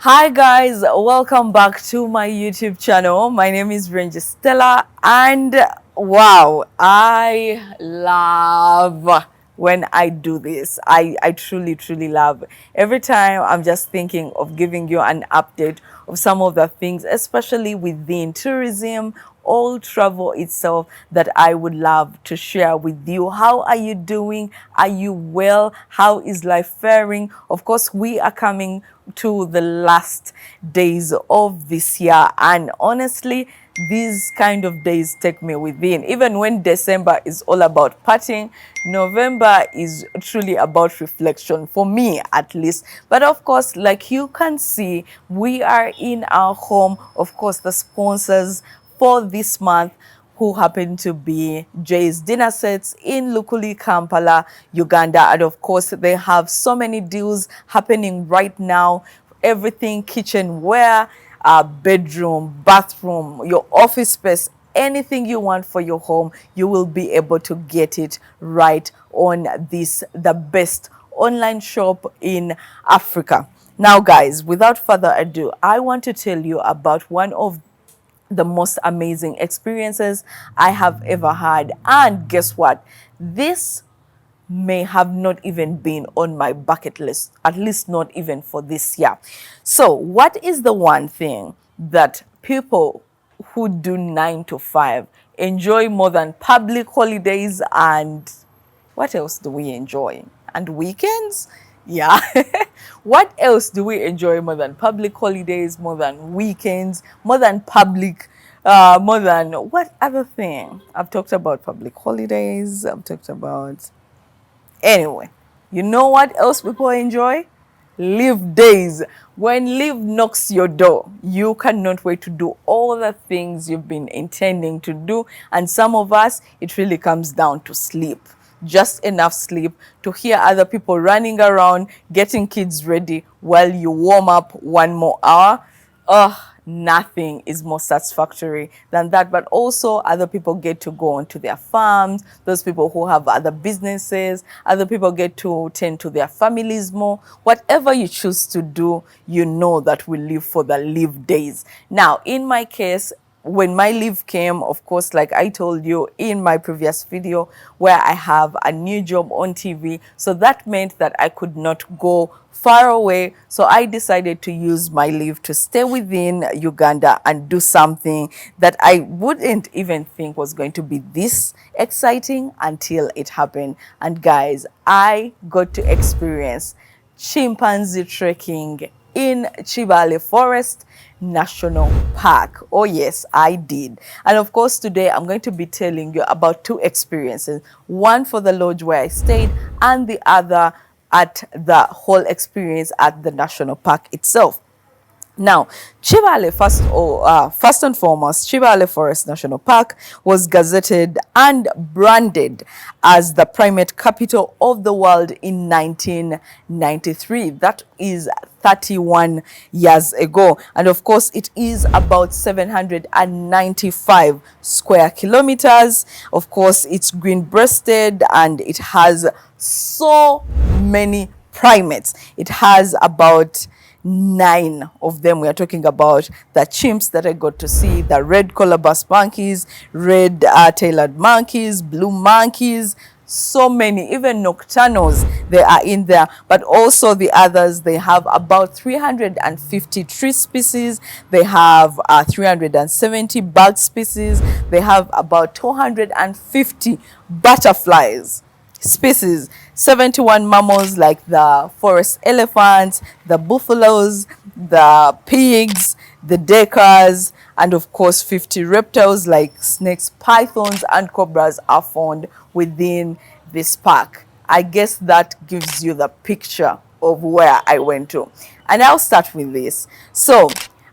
Hi guys, welcome back to my YouTube channel. My name is Ranger Stella and wow, I love when I do this. I truly love. Every time I'm just thinking of giving you an update of some of the things, especially within tourism, all travel itself, that I would love to share with you. How are you doing? Are you well? How is life faring? Of course, we are coming to the last days of this year, and honestly, these kind of days take me within. Even when December is all about partying, November is truly about reflection, for me at least. But of course, like you can see, we are in our home. Of course, the sponsors for this month, who happen to be Jay's Dinner Sets in Lukuli, Kampala, Uganda. And of course, they have so many deals happening right now. Everything kitchenware, bedroom, bathroom, your office space, anything you want for your home, you will be able to get it right on this, the best online shop in Africa. Now, guys, without further ado, I want to tell you about one of the most amazing experiences I have ever had. And guess what? This may have not even been on my bucket list, at least not even for this year. So, what is the one thing that people who do 9 to 5 enjoy more than public holidays, and what else do we enjoy? And weekends? Yeah. What else do we enjoy more than public holidays, more than weekends, more than more than what other thing? I've talked about public holidays, I've talked about. Anyway, you know what else people enjoy? Leave days. When leave knocks your door, you cannot wait to do all the things you've been intending to do. And some of us, it really comes down to sleep. Just enough sleep to hear other people running around, getting kids ready while you warm up 1 more hour. Oh, nothing is more satisfactory than that. But also, other people get to go onto their farms. Those people who have other businesses, other people get to tend to their families more. Whatever you choose to do, you know that we live for the leave days. Now, in my case, when my leave came, of course, like I told you in my previous video, where I have a new job on TV, so that meant that I could not go far away. So I decided to use my leave to stay within Uganda and do something that I wouldn't even think was going to be this exciting until it happened. And guys, I got to experience chimpanzee trekking in Chibale Forest National Park. Oh yes, I did. And of course, today I'm going to be telling you about two experiences. One for the lodge where I stayed, and the other at the whole experience at the national park itself. Now, Chibale, first and foremost, Chibale Forest National Park was gazetted and branded as the primate capital of the world in 1993. That is 31 years ago. And of course, it is about 795 square kilometers. Of course, it's green-breasted and it has so many primates. It has about 9 of them. We are talking about the chimps that I got to see, the red colobus monkeys, red tailored monkeys, blue monkeys, so many, even nocturnals, they are in there. But also the others, they have about 350 tree species, they have 370 bug species, they have about 250 butterflies species, 71 mammals like the forest elephants, the buffaloes, the pigs, the duckers, and of course 50 reptiles like snakes, pythons, and cobras are found within this park. I guess that gives you the picture of where I went to. And I'll start with this. So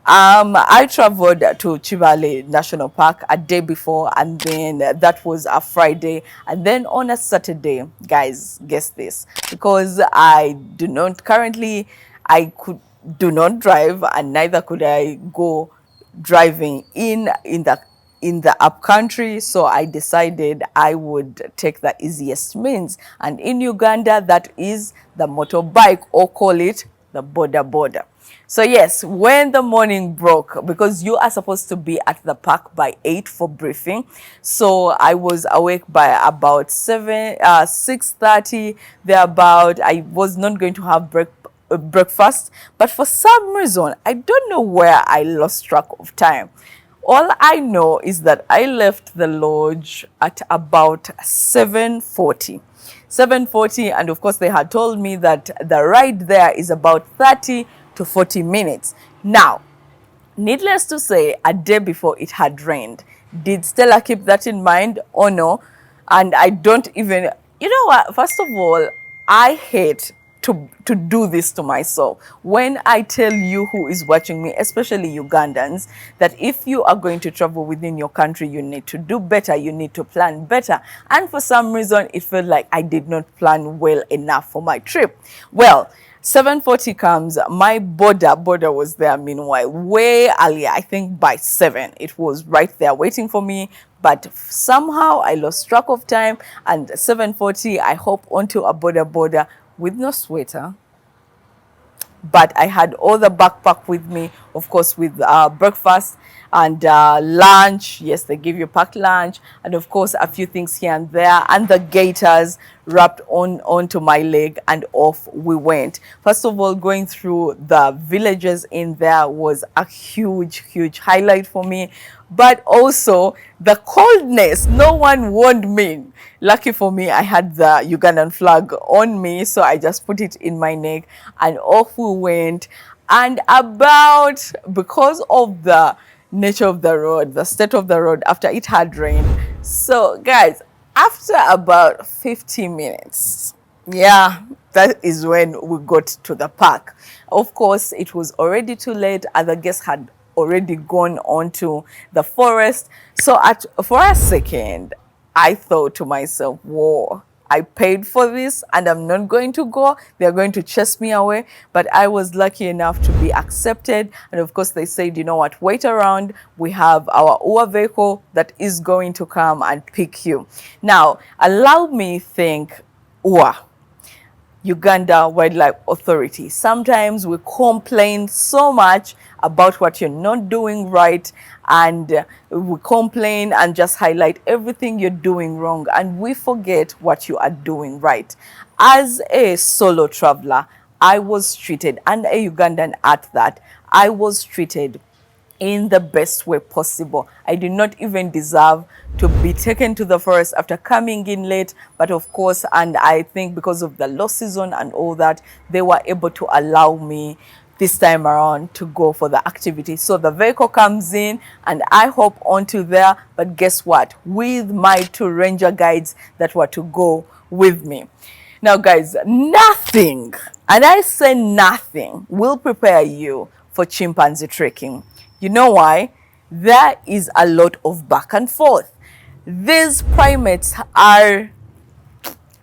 I traveled to Chibale National Park a day before, and then that was a Friday. And then on a Saturday, guys, guess this, because I do not currently, I do not drive, and neither could I go driving in the upcountry, so I decided I would take the easiest means. And in Uganda, that is the motorbike, or call it the border. So yes, when the morning broke, because you are supposed to be at the park by 8 for briefing, so I was awake by about 6:30 thereabout. I was not going to have breakfast, but for some reason I don't know where I lost track of time. All I know is that I left the lodge at about 7:40. 7:40, and of course they had told me that the ride there is about 30 to 40 minutes. Now, needless to say, a day before it had rained. Did Stella keep that in mind or no? And I don't even, you know what? First of all, I hate to do this to myself. When I tell you who is watching me, especially Ugandans, that if you are going to travel within your country, you need to do better, you need to plan better. And for some reason, it felt like I did not plan well enough for my trip. Well, 7:40 comes, my border was there meanwhile, way earlier. I think by 7 it was right there waiting for me, but somehow I lost track of time, and 7:40 I hop onto a border with no sweater, but I had all the backpack with me, of course, with breakfast and lunch. Yes, they give you packed lunch, and of course a few things here and there, and the gaiters wrapped onto my leg, and off we went. First of all, going through the villages in there was a huge highlight for me, but also the coldness. No one warned me. Lucky for me, I had the Ugandan flag on me, so I just put it in my neck and off we went. And because of the nature of the road, the state of the road after it had rained. So guys, after about 50 minutes, yeah, that is when we got to the park. Of course, it was already too late. Other guests had already gone on to the forest. So for a second, I thought to myself, whoa, I paid for this and I'm not going to go. They're going to chase me away. But I was lucky enough to be accepted. And of course, they said, you know what, wait around. We have our UA vehicle that is going to come and pick you. Now, allow me think, UA, Uganda Wildlife Authority. Sometimes we complain so much about what you're not doing right, and we complain and just highlight everything you're doing wrong, and we forget what you are doing right. As a solo traveler, I was treated, and a Ugandan at that, I was treated in the best way possible. I did not even deserve to be taken to the forest after coming in late, but of course, and I think because of the low season and all that, they were able to allow me this time around to go for the activity. So the vehicle comes in and I hop onto there, but guess what? With my 2 ranger guides that were to go with me. Now guys, nothing, and I say nothing, will prepare you for chimpanzee trekking. You know why? There is a lot of back and forth. These primates are,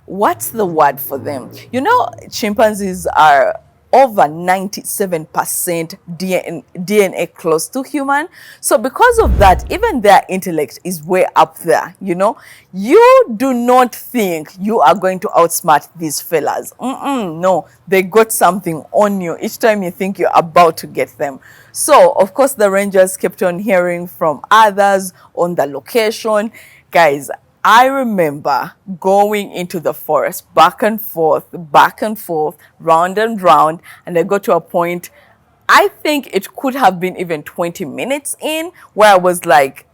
what's the word for them? You know, chimpanzees are over 97% DNA close to human. So because of that, even their intellect is way up there, you know. You do not think you are going to outsmart these fellas. No, they got something on you each time you think you're about to get them. So, of course, the rangers kept on hearing from others on the location. Guys, I remember going into the forest, back and forth, round and round, and I got to a point, I think it could have been even 20 minutes in, where I was like,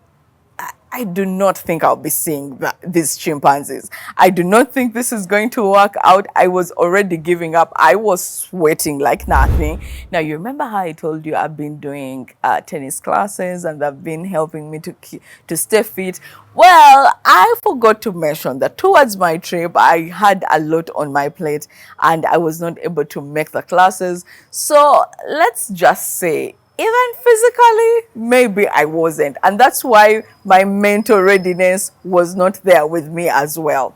I do not think I'll be seeing these chimpanzees. I do not think this is going to work out. I was already giving up. I was sweating like nothing. Now, you remember how I told you I've been doing tennis classes and they've been helping me to stay fit? Well, I forgot to mention that towards my trip, I had a lot on my plate and I was not able to make the classes. So let's just say, even physically, maybe I wasn't. And that's why my mental readiness was not there with me as well.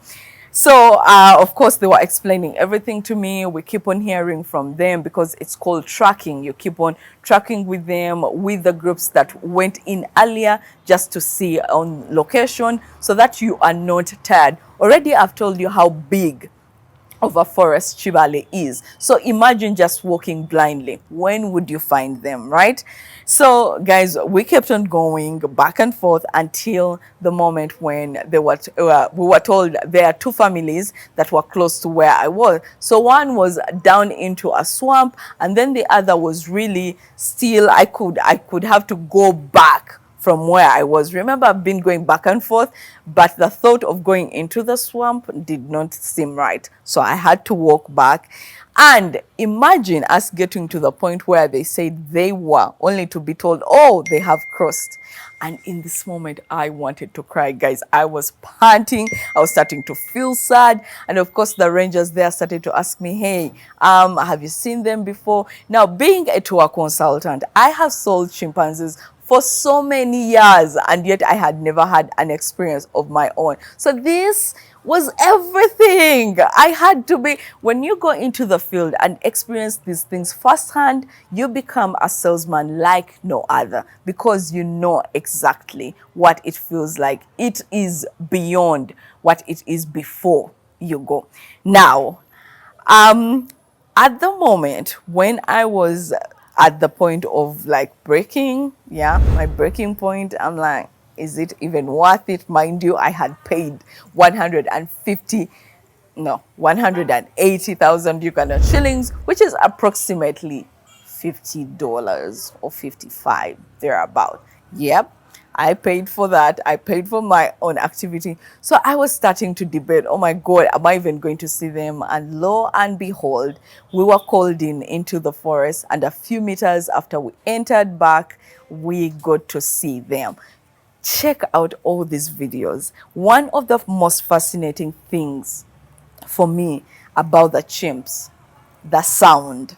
So, of course, they were explaining everything to me. We keep on hearing from them because it's called tracking. You keep on tracking with them, with the groups that went in earlier, just to see on location so that you are not tired. Already, I've told you how big of a forest Chibale is. So imagine just walking blindly. When would you find them, right? So guys, we kept on going back and forth until the moment when we were told there are two families that were close to where I was. So one was down into a swamp, and then the other was really still, I could have to go back from where I was. Remember, I've been going back and forth, but the thought of going into the swamp did not seem right. So I had to walk back. And imagine us getting to the point where they said they were, only to be told, oh, they have crossed. And in this moment, I wanted to cry, guys. I was panting. I was starting to feel sad. And of course, the rangers there started to ask me, hey, have you seen them before? Now, being a tour consultant, I have sold chimpanzees for so many years, and yet I had never had an experience of my own. So this was everything. I had to be, when you go into the field and experience these things firsthand, you become a salesman like no other, because you know exactly what it feels like. It is beyond what it is before you go. Now, at the moment when I was at the point of like breaking, yeah, my breaking point, I'm like, is it even worth it? Mind you, I had paid 180,000 Ugandan shillings, which is approximately $50 or 55, thereabout. Yep, I paid for that. I paid for my own activity. So I was starting to debate, oh my God, am I even going to see them? And lo and behold, we were called into the forest, and a few meters after we entered back, we got to see them. Check out all these videos. One of the most fascinating things for me about the chimps, the sound.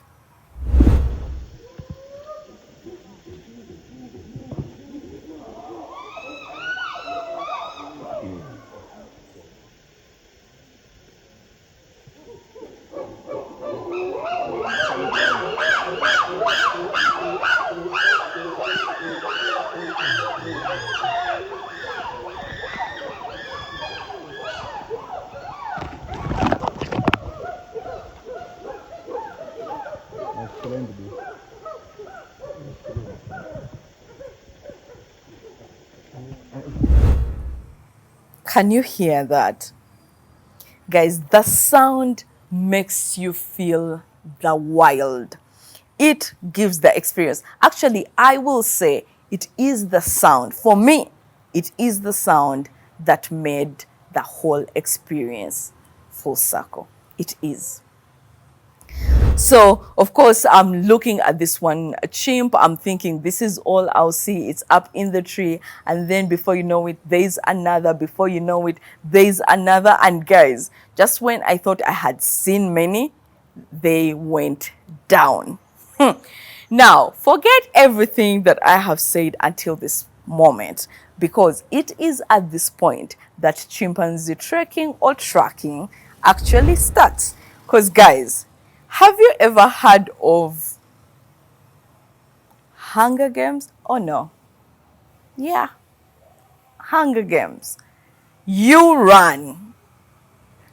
Can you hear that? Guys, the sound makes you feel the wild. It gives the experience. Actually, I will say it is the sound. For me, it is the sound that made the whole experience full circle. It is. So, of course, I'm looking at this one chimp. I'm thinking this is all I'll see. It's up in the tree. And then before you know it, there's another. Before you know it, there's another. And guys, just when I thought I had seen many, they went down. Now, forget everything that I have said until this moment, because it is at this point that chimpanzee trekking or tracking actually starts. Because guys, have you ever heard of Hunger Games? Oh no. Yeah, Hunger Games. You run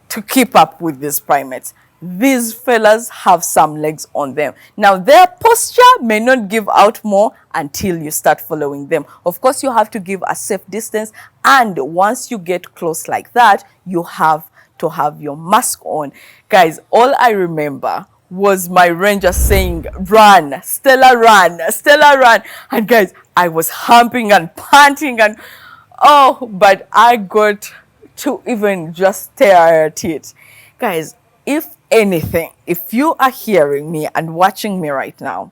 to keep up with these primates. These fellas have some legs on them. Now, their posture may not give out more until you start following them. Of course, you have to give a safe distance. And once you get close like that, you have to have your mask on. Guys, all I remember was my ranger saying, run, Stella, run, Stella, run. And guys, I was humping and panting and, oh, but I got to even just stare at it. Guys, if anything, if you are hearing me and watching me right now,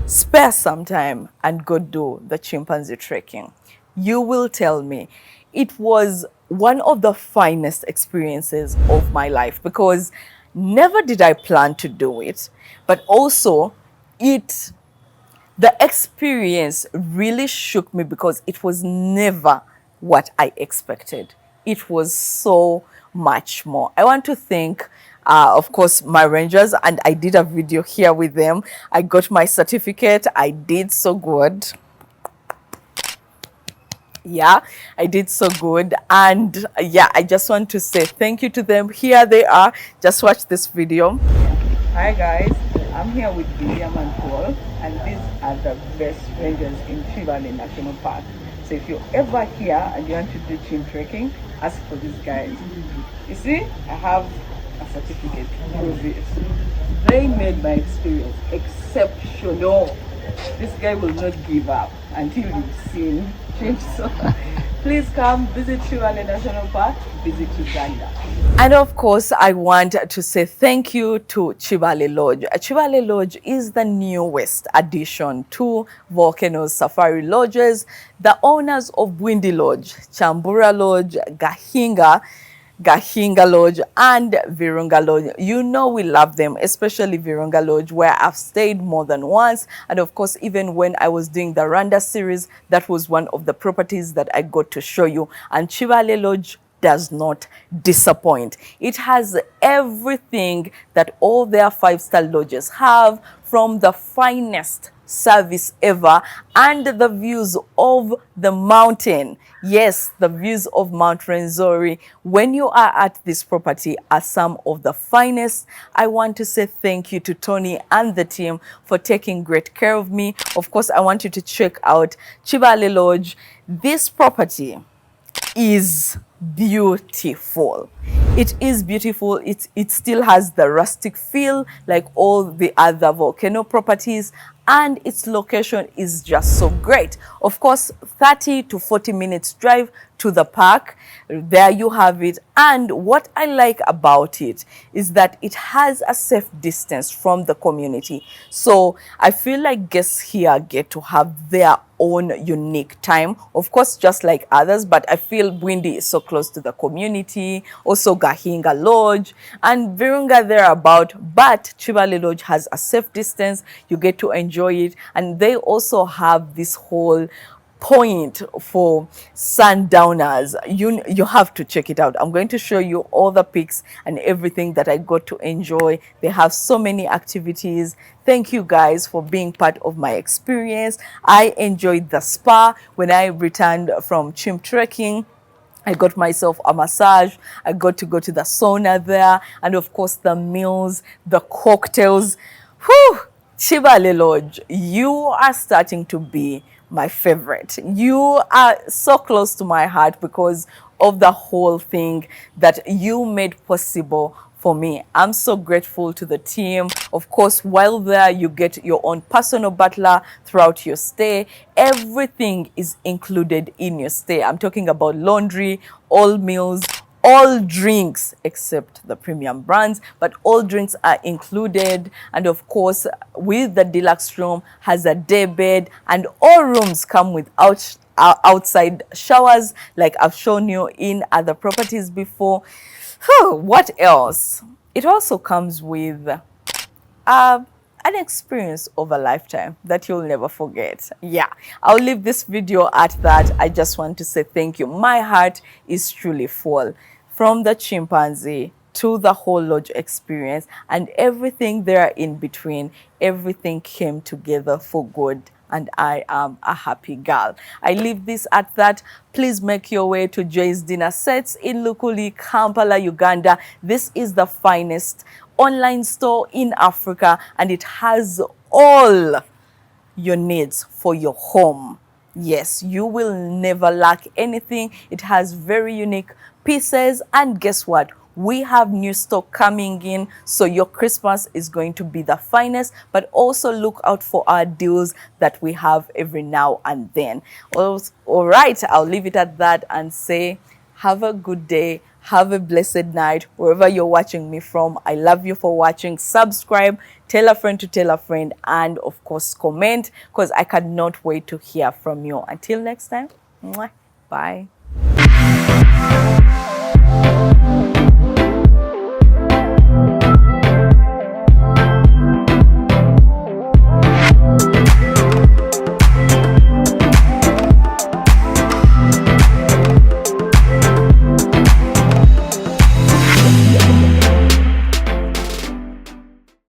spare some time and go do the chimpanzee trekking. You will tell me it was one of the finest experiences of my life, because never did I plan to do it, but also the experience really shook me, because it was never what I expected. It was so much more. I want to thank, of course, my rangers, and I did a video here with them. I got my certificate. I did so good. Yeah, I did so good. And yeah, I just want to say thank you to them. Here they are. Just watch this video. Hi guys, I'm here with William and Paul, and these are the best rangers in Chivale National Park. So if you're ever here and you want to do chimp trekking, ask for these guys. You see, I have a certificate to prove it. They made my experience exceptional. This guy will not give up until you've seen change. So please come visit Chivale National Park, visit Uganda. And of course, I want to say thank you to Chivale Lodge. Chivale Lodge is the newest addition to Volcanoes Safari Lodges. The owners of Windy Lodge, Chambura Lodge, Gahinga Lodge and Virunga Lodge. You know we love them, especially Virunga Lodge, where I've stayed more than once. And of course, even when I was doing the Rwanda series, that was one of the properties that I got to show you. And Chivale Lodge does not disappoint. It has everything that all their five-star lodges have, from the finest service ever and the views of the mountain. Yes, the views of Mount Renzori when you are at this property are some of the finest. I want to say thank you to Tony and the team for taking great care of me. Of course, I want you to check out Chivale Lodge. This property is beautiful. It is beautiful. It still has the rustic feel like all the other volcano properties, and its location is just so great. Of course, 30 to 40 minutes drive to the park. There you have it. And what I like about it is that it has a safe distance from the community. So I feel like guests here get to have their own unique time, of course, just like others, but I feel Bwindi is so close to the community, also Gahinga Lodge and Virunga thereabout, but Chivale Lodge has a safe distance. You get to enjoy it, and they also have this whole point for sundowners. You have to check it out. I'm going to show you all the pics and everything that I got to enjoy. They have so many activities. Thank you guys for being part of my experience. I enjoyed the spa when I returned from chimp trekking. I got myself a massage. I got to go to the sauna there, and of course the meals, the cocktails. Whew! Chivale Lodge, you are starting to be my favorite. You are so close to my heart because of the whole thing that you made possible for me. I'm so grateful to the team. Of course, while there, you get your own personal butler throughout your stay. Everything is included in your stay. I'm talking about laundry, all meals, all drinks except the premium brands, but all drinks are included. And of course, with the deluxe room, has a day bed, and all rooms come with outside showers like I've shown you in other properties before. What else? It also comes with an experience of a lifetime that you'll never forget. Yeah, I'll leave this video at that. I just want to say thank you. My heart is truly full. From the chimpanzee to the whole lodge experience and everything there in between, everything came together for good. And I am a happy girl. I leave this at that. Please make your way to Joy's Dinner Sets in Lukuli, Kampala, Uganda. This is the finest online store in Africa, and it has all your needs for your home. Yes, you will never lack anything. It has very unique pieces, and guess what? We have new stock coming in, so your Christmas is going to be the finest, but also look out for our deals that we have every now and then. All right, I'll leave it at that and say have a good day. Have a blessed night wherever you're watching me from. I love you for watching. Subscribe, tell a friend to tell a friend, and of course comment, because I cannot wait to hear from you. Until next time, mwah, bye.